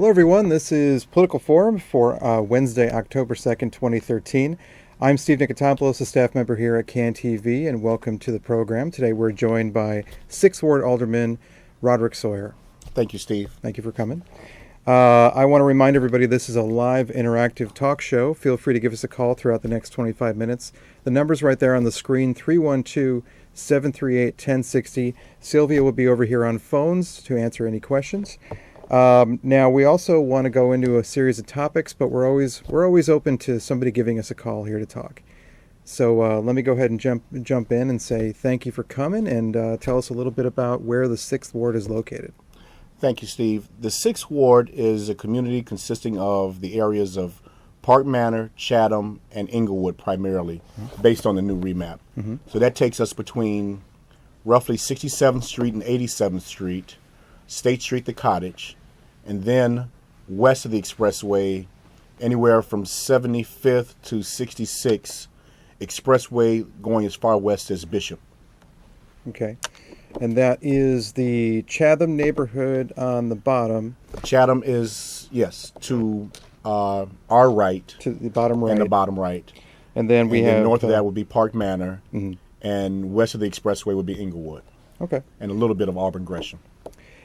Hello, everyone. This is Political Forum for Wednesday, October 2nd, 2013. I'm Steve Nikotopoulos, a staff member here at CAN TV, and welcome to the program. Today we're joined by 6th Ward Alderman Roderick Sawyer. Thank you, Steve. Thank you for coming. I want to remind everybody this is a live interactive talk show. Feel free to give us a call throughout the next 25 minutes. The number's right there on the screen, 312-738-1060. Sylvia will be over here on phones to answer any questions. Now, we also want to go into a series of topics, but we're always open to somebody giving us a call here to talk. So let me go ahead and jump in and say thank you for coming and tell us a little bit about where the 6th Ward is located. Thank you, Steve. The 6th Ward is a community consisting of the areas of Park Manor, Chatham, and Englewood primarily, based on the new remap. Mm-hmm. So that takes us between roughly 67th Street and 87th Street, State Street to Cottage, and then west of the expressway, anywhere from 75th to 66th, expressway going as far west as Bishop. Okay. And that is the Chatham neighborhood on the bottom. Chatham is, yes, to our right. To the bottom right. And the bottom right. And then we have... north of that would be Park Manor, and west of the expressway would be Englewood. Okay. And a little bit of Auburn Gresham.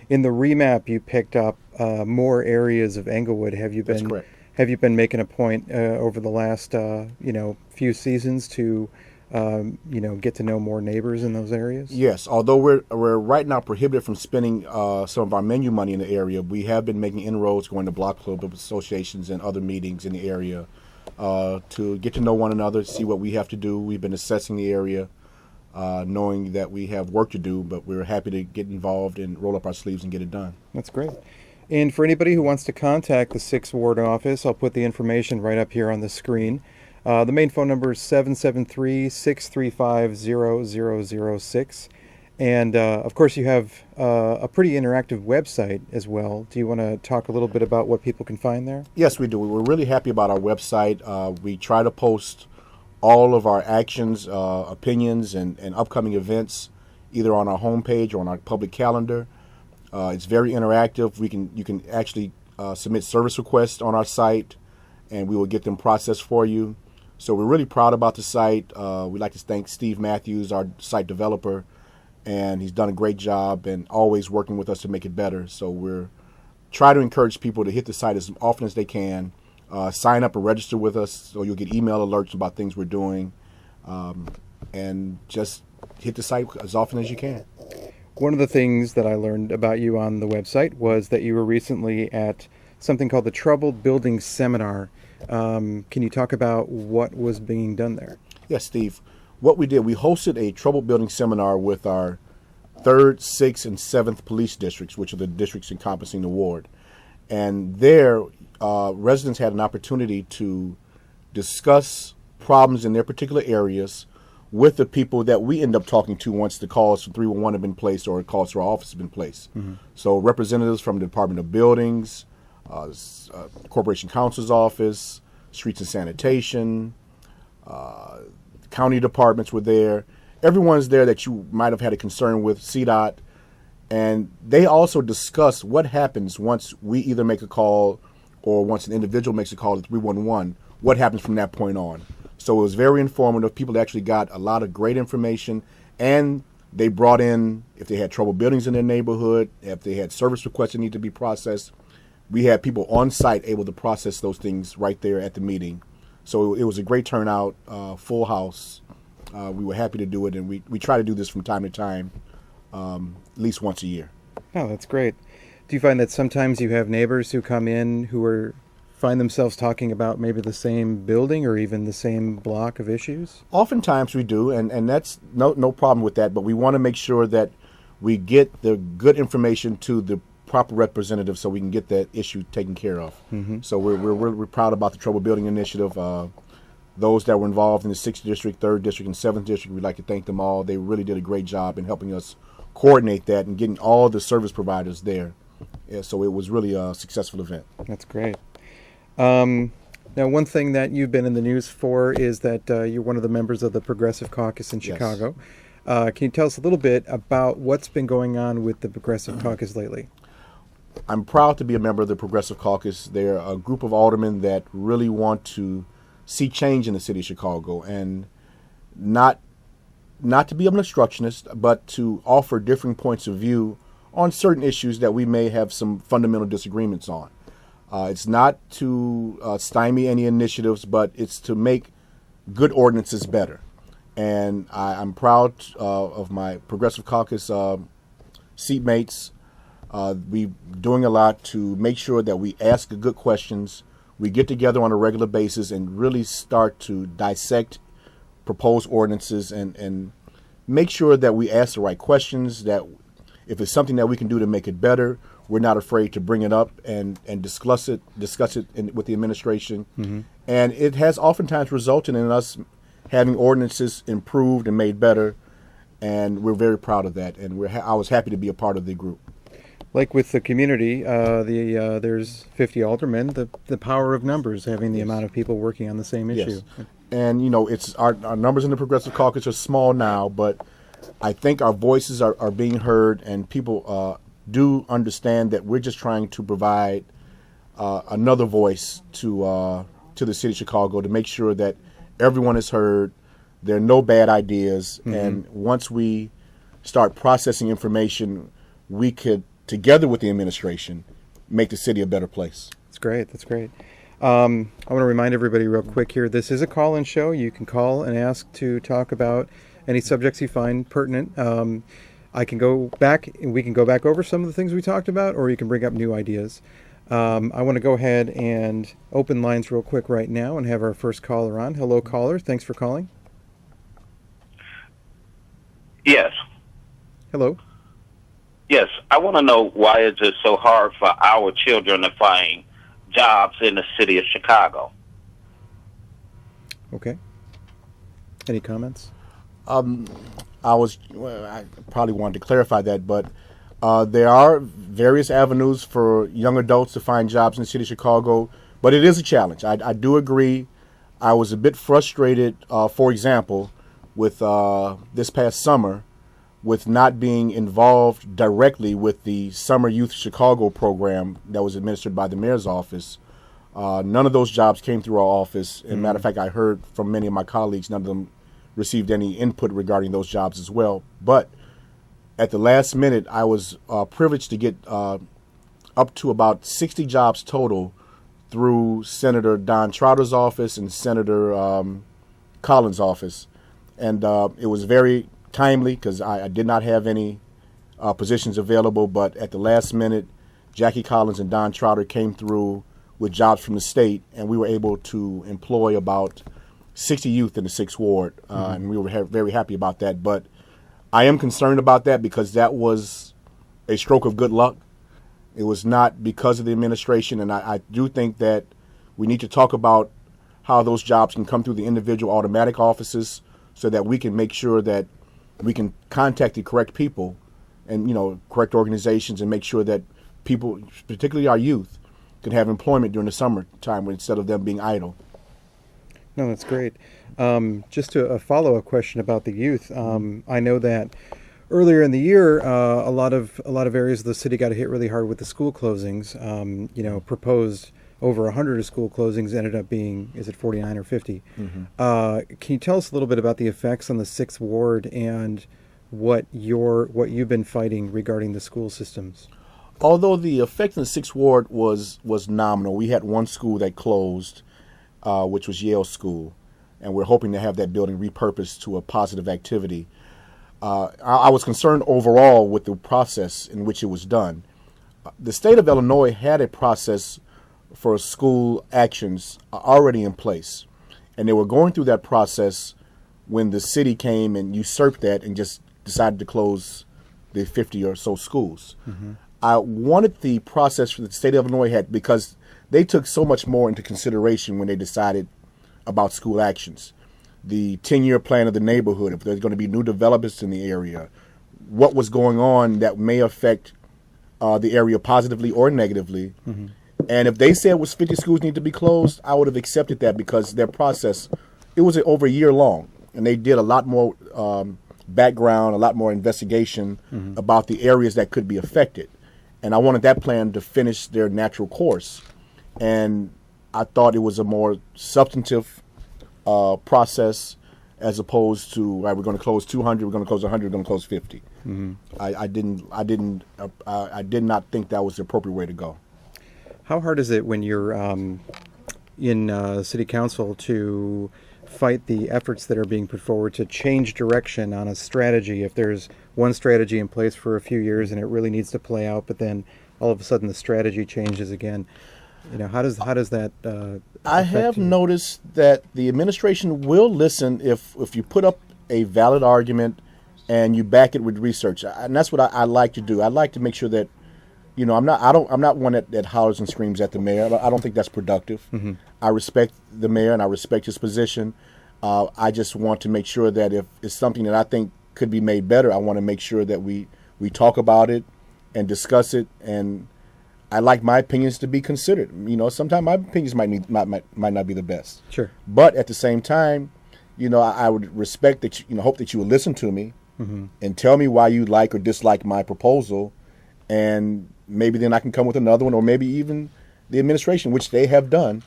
In the remap, you picked up more areas of Englewood. That's correct. Have you been making a point over the last few seasons to get to know more neighbors in those areas? Yes. Although we're right now prohibited from spending some of our menu money in the area, we have been making inroads, going to block club associations and other meetings in the area to get to know one another, see what we have to do. We've been assessing the area, knowing that we have work to do, but we're happy to get involved and roll up our sleeves and get it done. That's great. And for anybody who wants to contact the 6th Ward office, I'll put the information right up here on the screen. The main phone number is 773-635-0006. And, of course, you have a pretty interactive website as well. Do you want to talk a little bit about what people can find there? Yes, we do. We're really happy about our website. We try to post all of our actions, opinions, and upcoming events, either on our homepage or on our public calendar. It's very interactive. You can actually submit service requests on our site, and we will get them processed for you. So we're really proud about the site. We'd like to thank Steve Matthews, our site developer, and he's done a great job and always working with us to make it better. So we're trying to encourage people to hit the site as often as they can. Sign up and register with us so you'll get email alerts about things we're doing, and just hit the site as often as you can. One of the things that I learned about you on the website was that you were recently at something called the Troubled Building Seminar. Can you talk about what was being done there? Yes, Steve. What we did, we hosted a Troubled Building Seminar with our 3rd, 6th, and 7th police districts, which are the districts encompassing the ward. And there, residents had an opportunity to discuss problems in their particular areas with the people that we end up talking to once the calls from 311 have been placed or calls to our office have been placed. Mm-hmm. So representatives from the Department of Buildings, Corporation Counsel's Office, Streets and Sanitation, county departments were there. Everyone's there that you might have had a concern with, CDOT. And they also discuss what happens once we either make a call or once an individual makes a call to 311, what happens from that point on. So it was very informative. People actually got a lot of great information, and they brought in, if they had troubled buildings in their neighborhood, if they had service requests that need to be processed, we had people on site able to process those things right there at the meeting. So it was a great turnout, full house. We were happy to do it, and we try to do this from time to time, at least once a year. Oh, that's great. Do you find that sometimes you have neighbors who come in who find themselves talking about maybe the same building or even the same block of issues? Oftentimes we do, and that's no problem with that, but we want to make sure that we get the good information to the proper representative so we can get that issue taken care of. Mm-hmm. So we're proud about the Trouble Building Initiative. Those that were involved in the 6th District, 3rd District, and 7th District, we'd like to thank them all. They really did a great job in helping us coordinate that and getting all the service providers there. Yeah, so it was really a successful event. That's great. Now, one thing that you've been in the news for is that you're one of the members of the Progressive Caucus in Chicago. Yes. Can you tell us a little bit about what's been going on with the Progressive Caucus lately? I'm proud to be a member of the Progressive Caucus. They're a group of aldermen that really want to see change in the city of Chicago, and not to be an obstructionist, but to offer different points of view on certain issues that we may have some fundamental disagreements on. It's not to stymie any initiatives, but it's to make good ordinances better. And I'm proud of my Progressive Caucus seatmates. We're doing a lot to make sure that we ask good questions. We get together on a regular basis and really start to dissect proposed ordinances and make sure that we ask the right questions, that if it's something that we can do to make it better, we're not afraid to bring it up and discuss it with the administration. Mm-hmm. And it has oftentimes resulted in us having ordinances improved and made better, and we're very proud of that. And I was happy to be a part of the group. Like with the community, there's 50 aldermen. The power of numbers, having the amount of people working on the same issue. Yes. And it's our numbers in the Progressive Caucus are small now, but I think our voices are being heard, and people do understand that we're just trying to provide another voice to the city of Chicago to make sure that everyone is heard. There are no bad ideas, mm-hmm. and once we start processing information, we could, together with the administration, make the city a better place. That's great. That's great. I want to remind everybody real quick here, this is a call-in show. You can call and ask to talk about any subjects you find pertinent. I can go back, and we can go back over some of the things we talked about, or you can bring up new ideas. I want to go ahead and open lines real quick right now and have our first caller on. Hello, caller. Thanks for calling. Yes. Hello. Yes. I want to know, why is it so hard for our children to find jobs in the city of Chicago? Okay. Any comments? I probably wanted to clarify that, but there are various avenues for young adults to find jobs in the city of Chicago, but it is a challenge. I do agree. I was a bit frustrated, for example, with this past summer, with not being involved directly with the Summer Youth Chicago program that was administered by the mayor's office. None of those jobs came through our office. As a matter of fact, I heard from many of my colleagues, none of them received any input regarding those jobs as well. But at the last minute, I was privileged to get up to about 60 jobs total through Senator Don Trouter's office and Senator Callin's office. And it was very timely because I did not have any positions available. But at the last minute, Jackie Collins and Don Trouter came through with jobs from the state, and we were able to employ about 60 youth in the 6th Ward, and we were very happy about that. But I am concerned about that because that was a stroke of good luck. It was not because of the administration, and I do think that we need to talk about how those jobs can come through the individual automatic offices so that we can make sure that we can contact the correct people and, correct organizations and make sure that people, particularly our youth, can have employment during the summertime instead of them being idle. No, that's great. Just a follow-up question about the youth. I know that earlier in the year, a lot of areas of the city got hit really hard with the school closings. Proposed over 100 of school closings, ended up being, is it 49 or 50? Mm-hmm. Can you tell us a little bit about the effects on the 6th Ward and what you've been fighting regarding the school systems? Although the effect in the 6th Ward was nominal, we had one school that closed, which was Yale School, and we're hoping to have that building repurposed to a positive activity. I was concerned overall with the process in which it was done. The state of Illinois had a process for school actions already in place, and they were going through that process when the city came and usurped that and just decided to close the 50 or so schools. Mm-hmm. I wanted the process for the state of Illinois had, because they took so much more into consideration when they decided about school actions. The 10-year plan of the neighborhood, if there's going to be new developments in the area, what was going on that may affect the area positively or negatively. Mm-hmm. And if they said it was 50 schools need to be closed, I would have accepted that because their process, it was over a year long. And they did a lot more background, a lot more investigation about the areas that could be affected. and I wanted that plan to finish their natural course. And I thought it was a more substantive process as opposed to, right, we're going to close 200, we're going to close 100, we're going to close 50. Mm-hmm. I did not think that was the appropriate way to go. How hard is it when you're in city council to fight the efforts that are being put forward to change direction on a strategy? If there's one strategy in place for a few years and it really needs to play out, but then all of a sudden the strategy changes again, how does that? I have noticed that the administration will listen if you put up a valid argument and you back it with research, and that's what I like to do. I like to make sure that I'm not one that hollers and screams at the mayor. I don't think that's productive. Mm-hmm. I respect the mayor and I respect his position. I just want to make sure that if it's something that I think could be made better, I want to make sure that we talk about it and discuss it. And I like my opinions to be considered. Sometimes my opinions might not be the best. Sure. But at the same time, I would respect that. Hope that you would listen to me mm-hmm. and tell me why you like or dislike my proposal, and maybe then I can come with another one, or maybe even the administration, which they have done,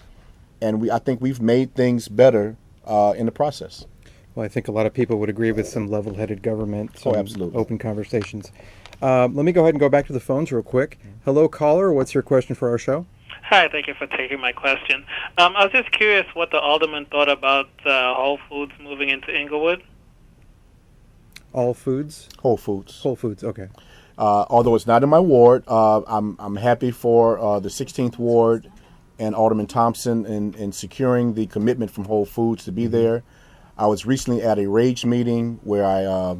and I think we've made things better in the process. Well, I think a lot of people would agree with some level-headed government, some absolutely. Open conversations. Let me go ahead and go back to the phones real quick. Hello, caller. What's your question for our show? Hi, thank you for taking my question. I was just curious what the alderman thought about Whole Foods moving into Englewood. All Foods? Whole Foods. Whole Foods, okay. Although it's not in my ward, I'm happy for the 16th ward and Alderman Thompson in securing the commitment from Whole Foods to be mm-hmm. there. I was recently at a RAGE meeting where I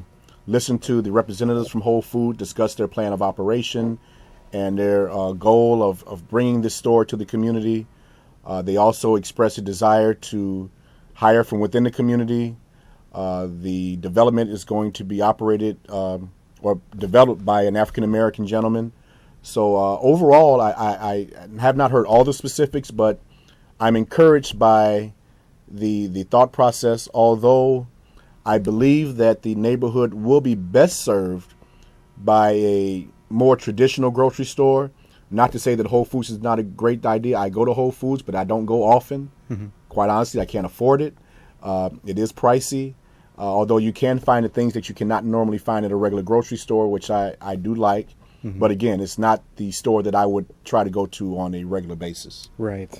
listened to the representatives from Whole Foods discuss their plan of operation and their goal of bringing this store to the community. They also expressed a desire to hire from within the community. The development is going to be operated or developed by an African-American gentleman. So overall, I have not heard all the specifics, but I'm encouraged by the thought process, although I believe that the neighborhood will be best served by a more traditional grocery store. Not to say that Whole Foods is not a great idea. I go to Whole Foods, but I don't go often. Mm-hmm. Quite honestly, I can't afford it. It is pricey. Although you can find the things that you cannot normally find at a regular grocery store, which I do like. Mm-hmm. But again, it's not the store that I would try to go to on a regular basis. Right.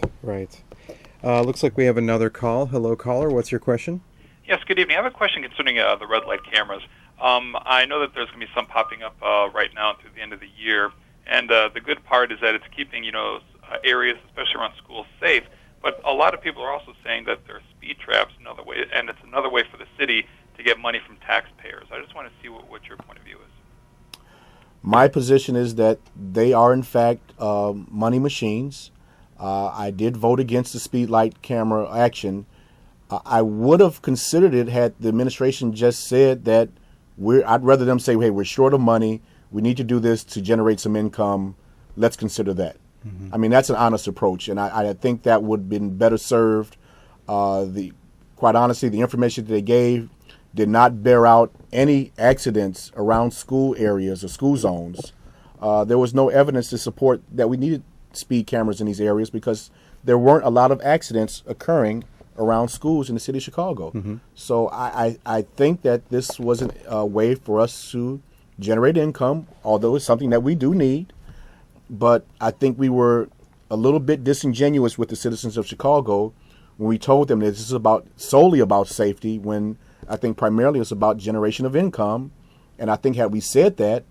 Looks like we have another call. Hello, caller. What's your question? Yes, good evening. I have a question concerning the red light cameras. I know that there's going to be some popping up right now through the end of the year. And the good part is that it's keeping, areas, especially around schools, safe. But a lot of people are also saying that there are speed traps another way, and it's another way for the city to get money from taxpayers. I just want to see what your point of view is. My position is that they are, in fact, money machines. I did vote against the speed light camera action. I would have considered it had the administration just said that I'd rather them say, hey, we're short of money. We need to do this to generate some income. Let's consider that. Mm-hmm. I mean, that's an honest approach, and I think that would have been better served. Quite honestly, the information that they gave did not bear out any accidents around school areas or school zones. There was no evidence to support that we needed speed cameras in these areas because there weren't a lot of accidents occurring around schools in the city of Chicago. Mm-hmm. So I think that this wasn't a way for us to generate income, although it's something that we do need. But I think we were a little bit disingenuous with the citizens of Chicago when we told them that this is solely about safety, when I think primarily it's about generation of income. And I think had we said that,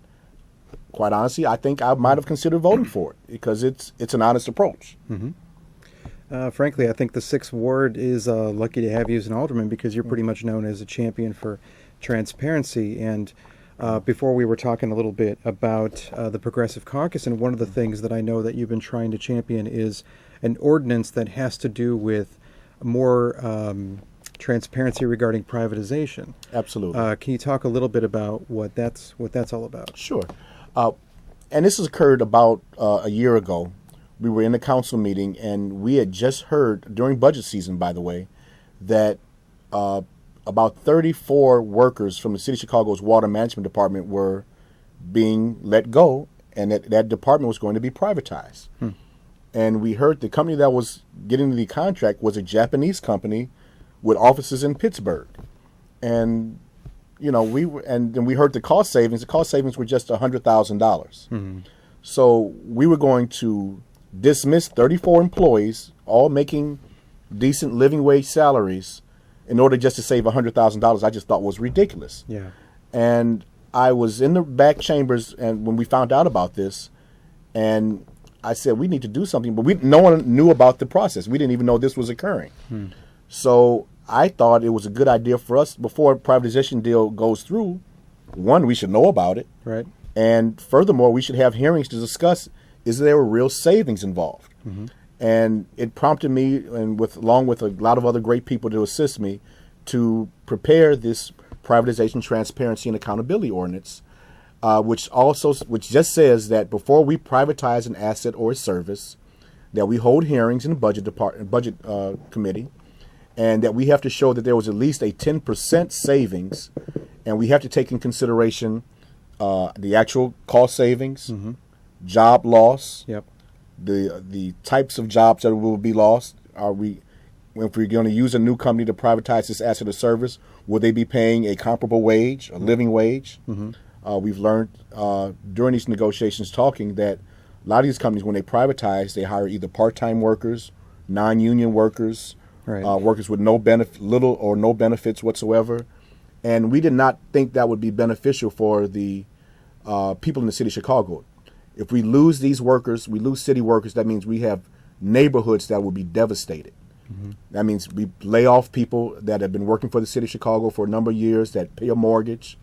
quite honestly, I think I might have considered voting for it because it's an honest approach. Mm-hmm. Frankly, I think the 6th Ward is lucky to have you as an alderman because you're pretty much known as a champion for transparency. And before we were talking a little bit about the Progressive Caucus, and one of the things that I know that you've been trying to champion is an ordinance that has to do with more transparency regarding privatization. Absolutely. Can you talk a little bit about what that's all about? Sure. And this has occurred about a year ago. We were in a council meeting, and we had just heard, during budget season, by the way, that about 34 workers from the City of Chicago's Water Management Department were being let go and that department was going to be privatized. And we heard the company that was getting the contract was a Japanese company with offices in Pittsburgh. And then we heard the cost savings. The cost savings were just $100,000. So we were going to dismiss 34 employees, all making decent living wage salaries, in order just to save $100,000. I just thought was ridiculous. Yeah. And I was in the back chambers, and when we found out about this, and I said we need to do something, but no one knew about the process. We didn't even know this was occurring. So I thought it was a good idea for us, before a privatization deal goes through, one, we should know about it. Right. And furthermore, we should have hearings to discuss, is there real savings involved? And it prompted me, and along with a lot of other great people to assist me, to prepare this Privatization, Transparency, and Accountability Ordinance, which just says that before we privatize an asset or a service, that we hold hearings in the budget committee, and that we have to show that there was at least a 10% savings, and we have to take in consideration the actual cost savings, job loss, the types of jobs that will be lost. If we're going to use a new company to privatize this asset or service, will they be paying a comparable wage, a living wage? We've learned during these negotiations talking that a lot of these companies, when they privatize, they hire either part-time workers, non-union workers, workers with little or no benefits whatsoever. And we did not think that would be beneficial for the people in the city of Chicago. If we lose these workers, we lose city workers, that means we have neighborhoods that will be devastated. That means we lay off people that have been working for the city of Chicago for a number of years, that pay a mortgage,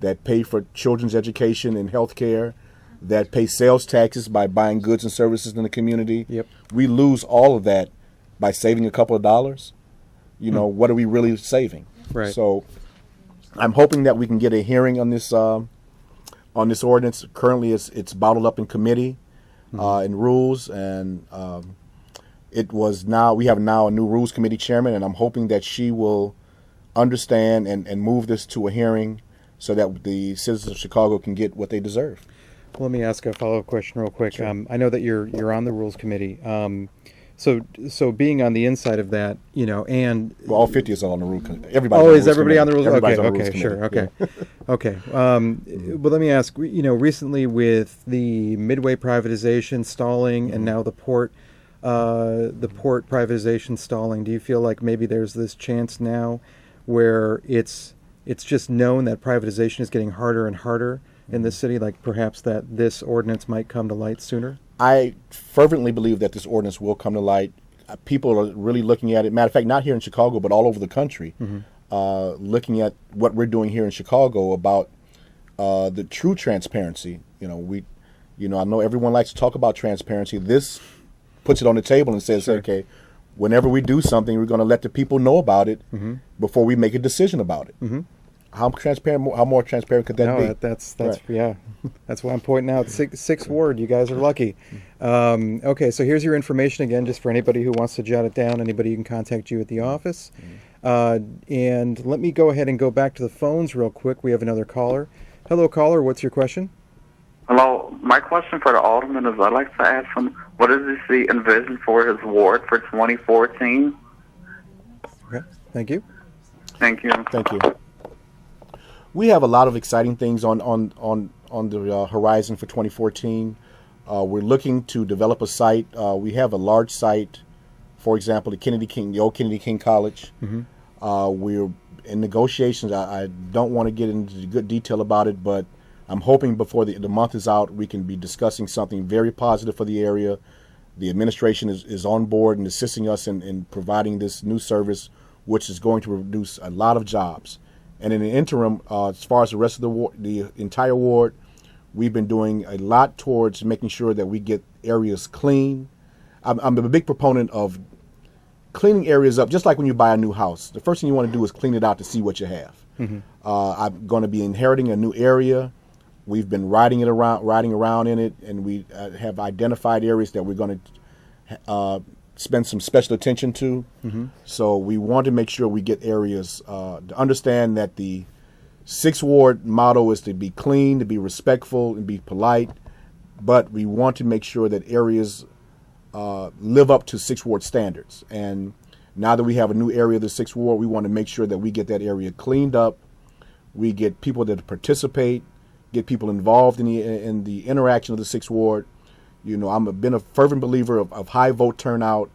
that pay for children's education and health care, that pay sales taxes by buying goods and services in the community. We lose all of that by saving a couple of dollars. What are we really saving? Right. So I'm hoping that we can get a hearing on this ordinance. Currently, it's bottled up in committee in rules, and we have now a new rules committee chairman, and I'm hoping that she will understand and move this to a hearing so that the citizens of Chicago can get what they deserve. Well, let me ask a follow-up question real quick. Sure. I know that you're on the rules committee. So being on the inside of that, and all 50 is on the rules committee. Everybody. Oh, is everybody on the rules? Everybody's on the Okay, rules sure. committee. Okay, okay. But let me ask. Recently with the Midway privatization stalling, and now the port privatization stalling, do you feel like maybe there's this chance now where it's just known that privatization is getting harder and harder in this city, like perhaps that this ordinance might come to light sooner? I fervently believe that this ordinance will come to light. People are really looking at it. Matter of fact, not here in Chicago, but all over the country, looking at what we're doing here in Chicago about the true transparency. I know everyone likes to talk about transparency. This puts it on the table and says, okay, whenever we do something, we're going to let the people know about it before we make a decision about it. How more transparent could that be? That's right. That's why I'm pointing out sixth ward. You guys are lucky. Okay, so here's your information again, just for anybody who wants to jot it down. Anybody, you can contact you at the office. And let me go ahead and go back to the phones real quick. We have another caller. Hello, caller. What's your question? Hello. My question for the Alderman is, I'd like to ask him, what does he see envisioned for his ward for 2014? Okay. Thank you. Thank you. Thank you. We have a lot of exciting things on the horizon for 2014. We're looking to develop a site. We have a large site, for example, the old Kennedy King College. We're in negotiations. I don't want to get into good detail about it, but I'm hoping before the month is out, we can be discussing something very positive for the area. The administration is on board and assisting us in providing this new service, which is going to produce a lot of jobs. And in the interim, as far as the rest of the entire ward, we've been doing a lot towards making sure that we get areas clean. I'm a big proponent of cleaning areas up, just like when you buy a new house. The first thing you want to do is clean it out to see what you have. I'm going to be inheriting a new area. We've been riding around in it, and we have identified areas that we're going to spend some special attention to. So we want to make sure we get areas to understand that the 6th Ward motto is to be clean, to be respectful, and be polite. but we want to make sure that areas live up to 6th Ward standards. And now that we have a new area of the 6th Ward, we want to make sure that we get that area cleaned up. We get people that participate, get people involved in the interaction of the 6th Ward. You know, been a fervent believer of high vote turnout.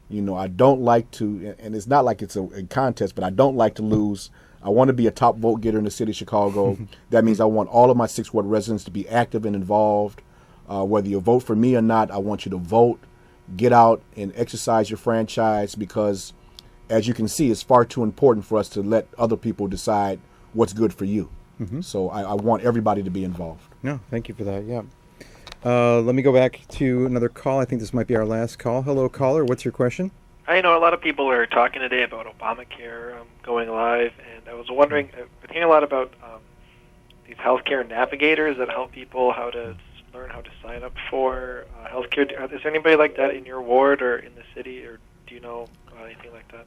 You know, I don't like to, and it's not like it's a contest, but I don't like to lose. I want to be a top vote getter in the city of Chicago. That means I want all of my 6th Ward residents to be active and involved. Whether you vote for me or not, I want you to vote, get out and exercise your franchise, because as you can see, it's far too important for us to let other people decide what's good for you. So I want everybody to be involved. No, thank you for that. Yeah. Let me go back to another call. I think this might be our last call. Hello, caller. What's your question? I know a lot of people are talking today about Obamacare going live, and I was wondering, I've been hearing a lot about these healthcare navigators that help people learn how to sign up for healthcare. Is there anybody like that in your ward or in the city, or do you know anything like that?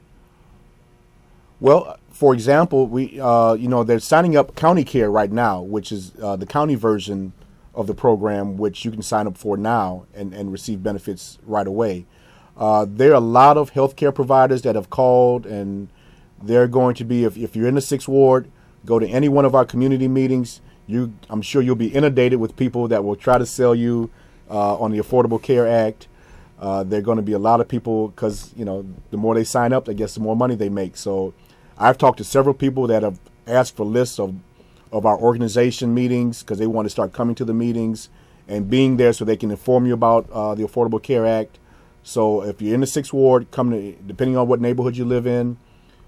Well, for example, they're signing up County Care right now, which is the county version of the program, which you can sign up for now and receive benefits right away. There are a lot of healthcare providers that have called, and they're going to be, if you're in the 6th Ward, go to any one of our community meetings. I'm sure you'll be inundated with people that will try to sell you on the Affordable Care Act. There are going to be a lot of people, because the more they sign up, I guess the more money they make. So I've talked to several people that have asked for lists of our organization meetings, because they want to start coming to the meetings and being there so they can inform you about the Affordable Care Act. So if you're in the 6th Ward, depending on what neighborhood you live in.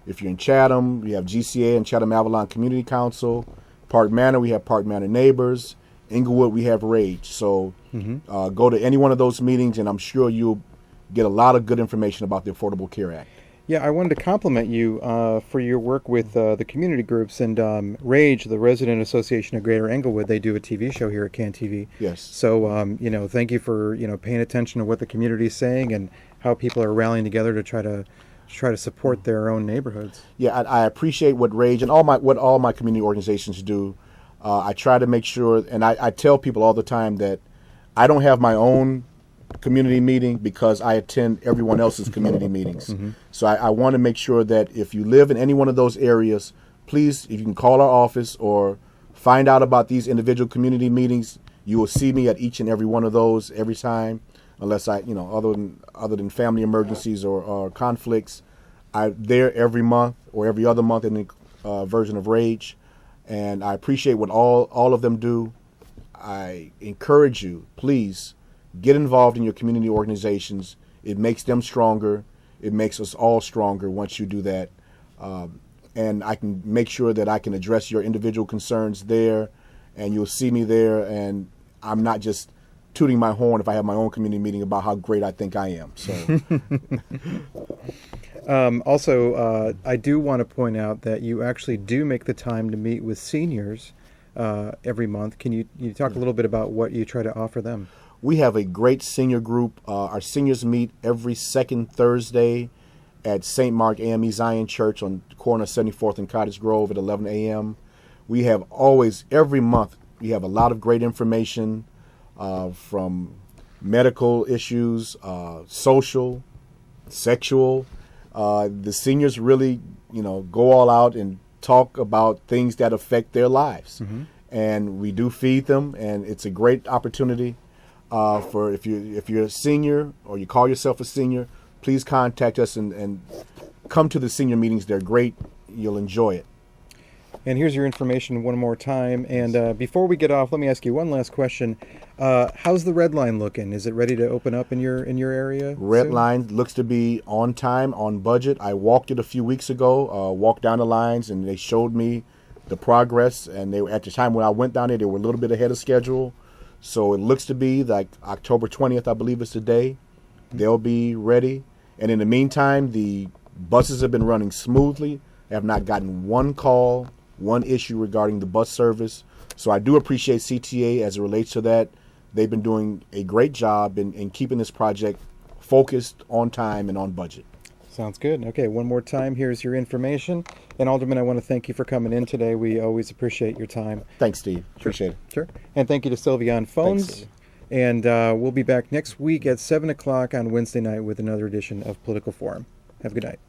If you're in Chatham, we have GCA and Chatham Avalon Community Council. Park Manor, we have Park Manor Neighbors. Englewood, we have Rage. So go to any one of those meetings, and I'm sure you'll get a lot of good information about the Affordable Care Act. Yeah, I wanted to compliment you for your work with the community groups, and Rage, the Resident Association of Greater Englewood. They do a TV show here at CAN TV. Yes. So, thank you for paying attention to what the community is saying and how people are rallying together to try to support their own neighborhoods. Yeah, I appreciate what Rage and what all my community organizations do. I try to make sure, and I tell people all the time that I don't have my own community meeting because I attend everyone else's community meetings. So I want to make sure that if you live in any one of those areas, please, if you can call our office or find out about these individual community meetings, you will see me at each and every one of those every time, unless other than family emergencies or conflicts. I'm there every month or every other month in the version of Rage, and I appreciate what all of them do. I encourage you, please, get involved in your community organizations. It makes them stronger. It makes us all stronger once you do that. And I can make sure that I can address your individual concerns there, and you'll see me there. And I'm not just tooting my horn if I have my own community meeting about how great I think I am. So. Also, I do want to point out that you actually do make the time to meet with seniors every month. Can you talk a little bit about what you try to offer them? We have a great senior group. Our seniors meet every second Thursday at St. Mark AME Zion Church on the corner of 74th and Cottage Grove at 11 a.m. We have every month, we have a lot of great information from medical issues, social, sexual. The seniors really, go all out and talk about things that affect their lives. And we do feed them, and it's a great opportunity. For if you're a senior or you call yourself a senior, please contact us and come to the senior meetings. They're great. You'll enjoy it. And here's your information one more time. And before we get off, let me ask you one last question. How's the red line looking? Is it ready to open up in your area? Red line looks to be on time, on budget. I walked it a few weeks ago. Walked down the lines, and they showed me the progress. And they at the time when I went down there, they were a little bit ahead of schedule. So it looks to be like October 20th, I believe is the day. They'll be ready. And in the meantime, the buses have been running smoothly. I have not gotten one call, one issue regarding the bus service. So I do appreciate CTA as it relates to that. They've been doing a great job in keeping this project focused, on time, and on budget. Sounds good. Okay, one more time, here's your information. And Alderman, I want to thank you for coming in today. We always appreciate your time. Thanks, Steve. Appreciate it. Sure. And thank you to Sylvia on phones. Thanks, And we'll be back next week at 7 o'clock on Wednesday night with another edition of Political Forum. Have a good night.